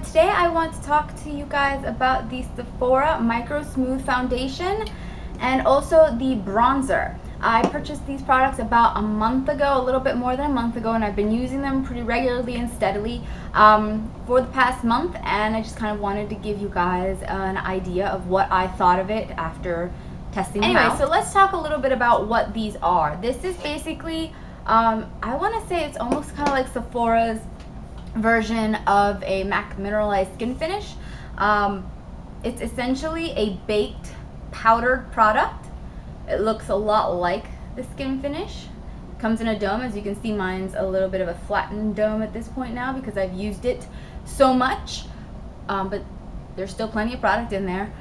today I want to talk to you guys about the Sephora Microsmooth foundation and also the bronzer. I purchased these products about a month ago, a little bit more than a month ago, and I've been using them pretty regularly and steadily for the past month, and I just kind of wanted to give you guys an idea of what I thought of it after testing them out. So let's talk a little bit about what these are. This is basically, I want to say it's almost kind of like Sephora's version of a MAC mineralized skin finish. It's essentially a baked powdered product. It looks a lot like the skin finish. It comes in a dome. As you can see, mine's a little bit of a flattened dome at this point now because I've used it so much, but there's still plenty of product in there.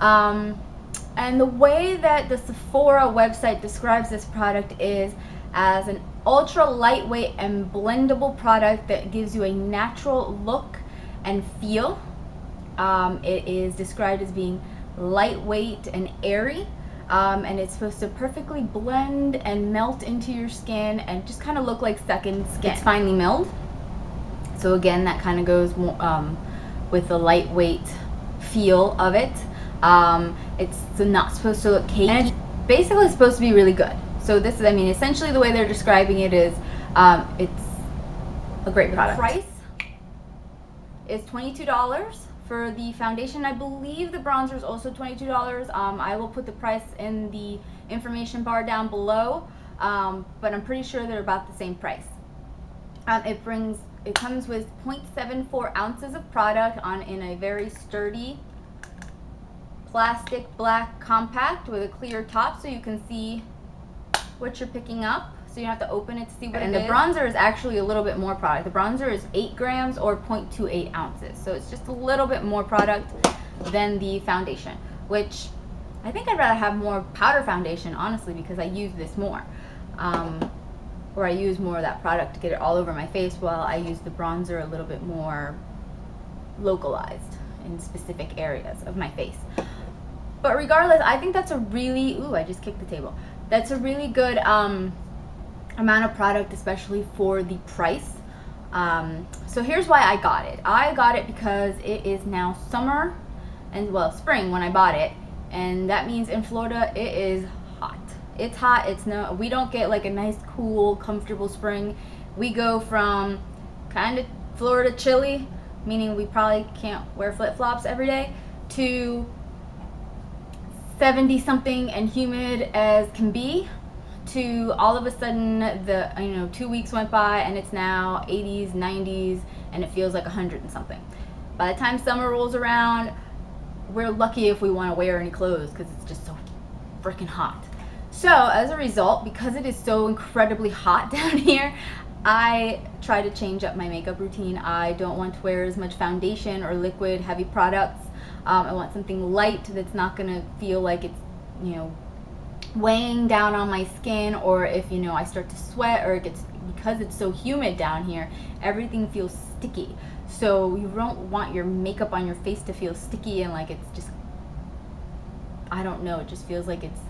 And the way that the Sephora website describes this product is as an ultra lightweight and blendable product that gives you a natural look and feel. It is described as being lightweight and airy, and it's supposed to perfectly blend and melt into your skin and just kind of look like second skin. It's finely milled, so again that kind of goes more, with the lightweight feel of it. It's not supposed to look cakey, and it's basically supposed to be really good. So this is, I mean, essentially the way they're describing it is, it's a great product. The price is $22 for the foundation. I believe the bronzer is also $22. I will put the price in the information bar down below, but I'm pretty sure they're about the same price. It comes with 0.74 ounces of product in a very sturdy plastic black compact with a clear top, so you can see what you're picking up, so you don't have to open it to see what it is. And the bronzer is actually a little bit more product. The bronzer is 8 grams or 0.28 ounces, so it's just a little bit more product than the foundation, which I think I'd rather have more powder foundation, honestly, because I use this more, or I use more of that product to get it all over my face, while I use the bronzer a little bit more localized in specific areas of my face. But regardless, I think that's a really, ooh, I just kicked the table. That's a really good amount of product, especially for the price. So here's why I got it. I got it because it is now summer, and well, spring when I bought it, and that means in Florida it is hot. It's hot. We don't get like a nice, cool, comfortable spring. We go from kind of Florida chilly, meaning we probably can't wear flip-flops every day, to 70 something and humid as can be, to all of a sudden 2 weeks went by and it's now 80s, 90s, and it feels like 100 and something. By the time summer rolls around, we're lucky if we want to wear any clothes because it's just so freaking hot. So as a result, because it is so incredibly hot down here, I try to change up my makeup routine. I don't want to wear as much foundation or liquid heavy products. I want something light that's not gonna feel like it's, weighing down on my skin, or if, I start to sweat, or it gets, because it's so humid down here, everything feels sticky. So you don't want your makeup on your face to feel sticky and like it's just, I don't know, it just feels like it's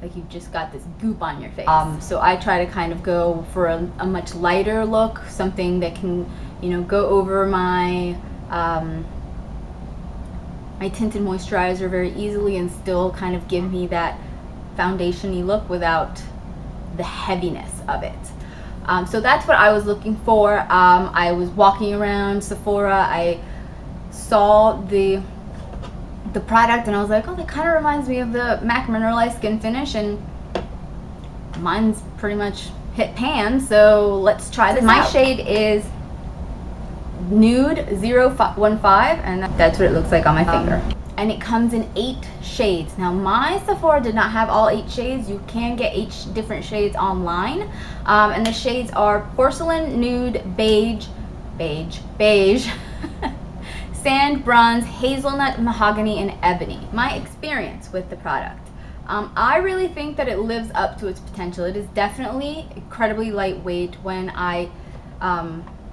like you've just got this goop on your face. So I try to kind of go for a much lighter look, something that can, go over my my tinted moisturizer very easily and still kind of give me that foundation-y look without the heaviness of it. So that's what I was looking for. I was walking around Sephora. I saw the product and I was like, oh, that kind of reminds me of the MAC mineralized skin finish, and mine's pretty much hit pan, so let's try this out. My shade is Nude 015, and that's what it looks like on my finger. And it comes in 8 shades. Now my Sephora did not have all 8 shades. You can get 8 different shades online, and the shades are porcelain, nude, beige, sand, bronze, hazelnut, mahogany, and ebony. My experience with the product, I really think that it lives up to its potential. It is definitely incredibly lightweight. When I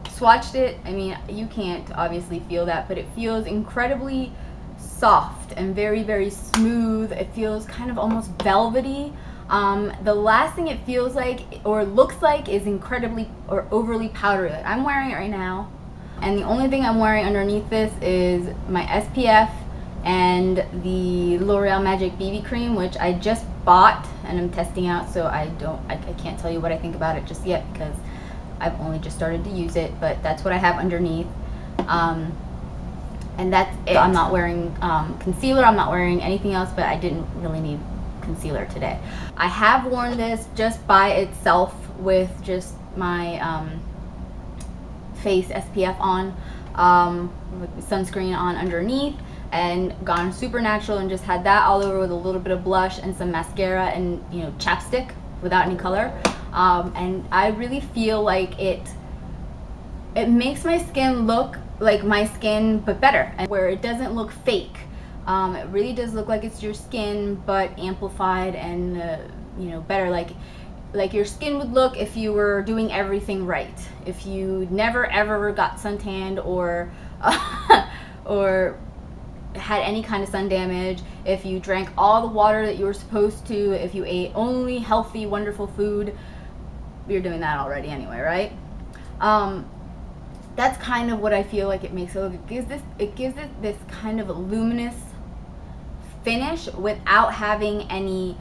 swatched it, I mean, you can't obviously feel that, but it feels incredibly soft and very, very smooth. It feels kind of almost velvety. The last thing it feels like or looks like is incredibly or overly powdery. I'm wearing it right now, And the only thing I'm wearing underneath this is my SPF and the L'Oreal Magic BB cream, which I just bought and I'm testing out, so I can't tell you what I think about it just yet because I've only just started to use it, but that's what I have underneath. And that's it. I'm not wearing concealer, I'm not wearing anything else, but I didn't really need concealer today. I have worn this just by itself with just my face SPF on, with sunscreen on underneath, and gone super natural and just had that all over with a little bit of blush and some mascara and, you know, chapstick without any color. And I really feel like it makes my skin look like my skin but better, and where it doesn't look fake. It really does look like it's your skin but amplified and you know, better, like your skin would look if you were doing everything right, if you never ever got suntanned or or had any kind of sun damage, if you drank all the water that you were supposed to, if you ate only healthy wonderful food. You're doing that already anyway, right? That's kind of what I feel like it makes it look. It gives it this kind of luminous finish without having any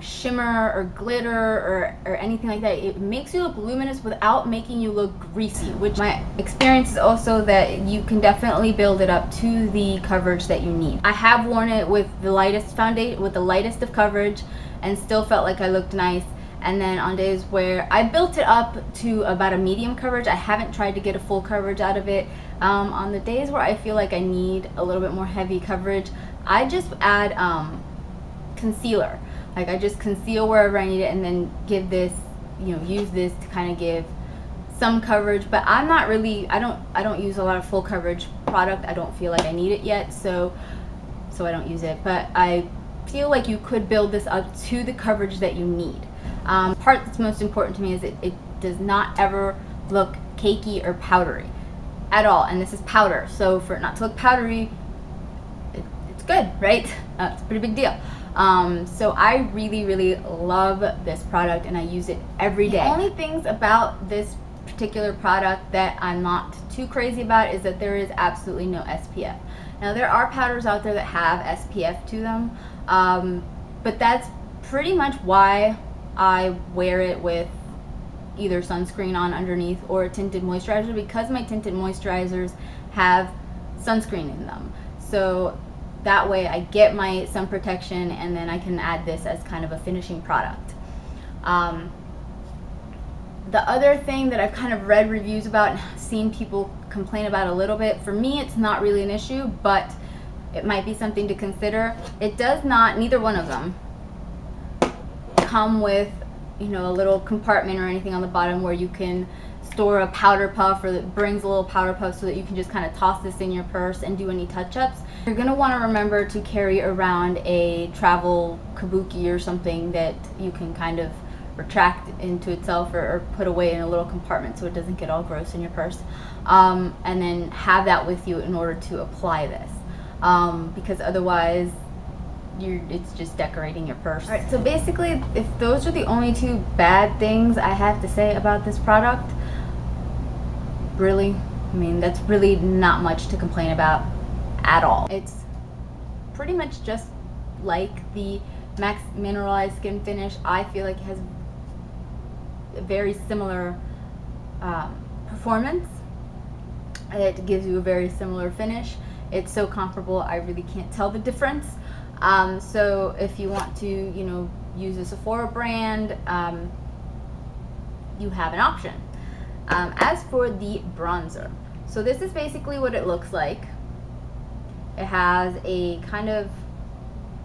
shimmer or glitter or anything like that. It makes you look luminous without making you look greasy, which my experience is also that you can definitely build it up to the coverage that you need. I have worn it with the lightest foundation, with the lightest of coverage, and still felt like I looked nice. And then on days where I built it up to about a medium coverage, I haven't tried to get a full coverage out of it. On the days where I feel like I need a little bit more heavy coverage, I just add concealer. Like, I just conceal wherever I need it and then give this, you know, use this to kind of give some coverage. But I'm not really, I don't use a lot of full coverage product. I don't feel like I need it yet, so I don't use it. But I feel like you could build this up to the coverage that you need. Part that's most important to me is it does not ever look cakey or powdery at all, and this is powder, so for it not to look powdery, it's good, right? It's a pretty big deal. So I really love this product and I use it every day. The only things about this particular product that I'm not too crazy about is that there is absolutely no SPF. Now, there are powders out there that have SPF to them, but that's pretty much why I wear it with either sunscreen on underneath or a tinted moisturizer, because my tinted moisturizers have sunscreen in them. So that way I get my sun protection, and then I can add this as kind of a finishing product. The other thing that I've kind of read reviews about and seen people complain about a little bit, for me it's not really an issue, but it might be something to consider. It does not, neither one of them, come with, you know, a little compartment or anything on the bottom where you can store a powder puff, or that brings a little powder puff so that you can just kind of toss this in your purse and do any touch-ups. You're going to want to remember to carry around a travel kabuki or something that you can kind of retract into itself, or put away in a little compartment so it doesn't get all gross in your purse, and then have that with you in order to apply this, because otherwise it's just decorating your purse. Alright, so basically, if those are the only two bad things I have to say about this product, really, I mean, that's really not much to complain about at all. It's pretty much just like the Max Mineralized Skin Finish. I feel like it has a very similar performance. It gives you a very similar finish. It's so comparable, I really can't tell the difference. So if you want to, you know, use a Sephora brand, you have an option. As for the bronzer, so this is basically what it looks like. It has a kind of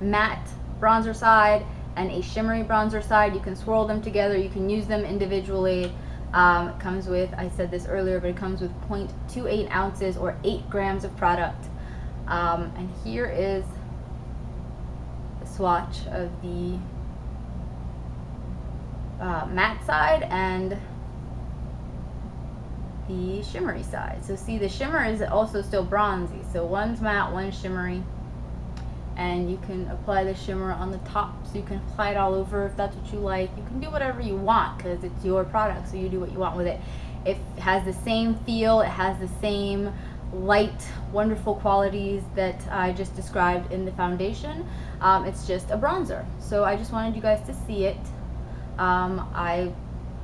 matte bronzer side and a shimmery bronzer side. You can swirl them together, you can use them individually. It comes with, I said this earlier, but it comes with 0.28 ounces or 8 grams of product. And here is a swatch of the matte side and the shimmery side. So see, the shimmer is also still bronzy, so one's matte, one's shimmery, and you can apply the shimmer on the top, so you can apply it all over if that's what you like. You can do whatever you want because it's your product, so you do what you want with it. It has the same feel, it has the same light, wonderful qualities that I just described in the foundation. It's just a bronzer. So I just wanted you guys to see it. I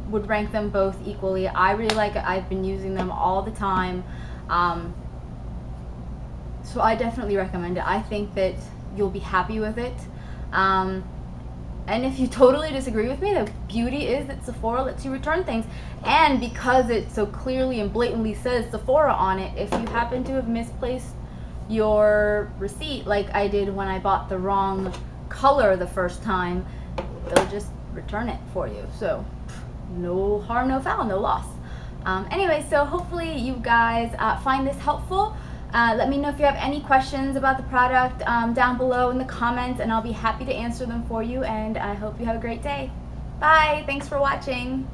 would rank them both equally. I really like it. I've been using them all the time. So I definitely recommend it. I think that you'll be happy with it. And if you totally disagree with me, the beauty is that Sephora lets you return things. And because it so clearly and blatantly says Sephora on it, if you happen to have misplaced your receipt, like I did when I bought the wrong color the first time, they'll just return it for you. So no harm, no foul, no loss. Anyway, so hopefully you guys find this helpful. Let me know if you have any questions about the product down below in the comments, and I'll be happy to answer them for you. And I hope you have a great day. Bye. Thanks for watching.